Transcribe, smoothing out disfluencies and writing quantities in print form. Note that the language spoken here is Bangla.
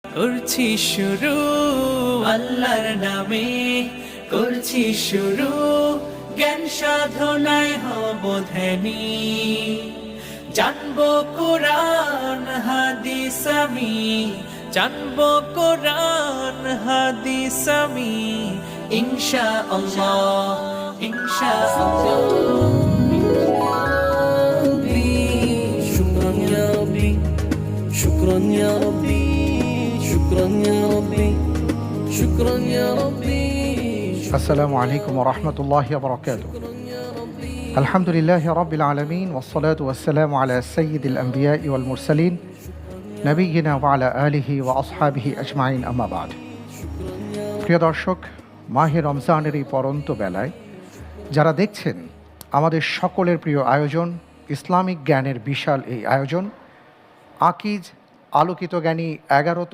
করছি শুরু আল্লাহর নামে, করছি শুরু জ্ঞান সাধনায় হব ধ্যানী। জানবো কোরআন হাদিস আমি, জানবো কোরআন হাদিস আমি, ইনশাআল্লাহ ইনশাআল্লাহ। شكرا يا ربي شكرا يا ربي شكرا يا ربي شكرا يا ربي السلام عليكم ورحمة الله وبركاته. الحمد لله رب العالمين والصلاة والسلام على سيد الأنبياء والمرسلين نبينا وعلى آله وأصحابه أجمعين أما بعد. প্রিয় দর্শক, মাহে রমজানের এই পরন্ত বেলায় যারা দেখছেন আমাদের সকলের প্রিয় আয়োজন ইসলামিক জ্ঞানের বিশাল এই আয়োজন আকিজ আলোকিত জ্ঞানী 11তম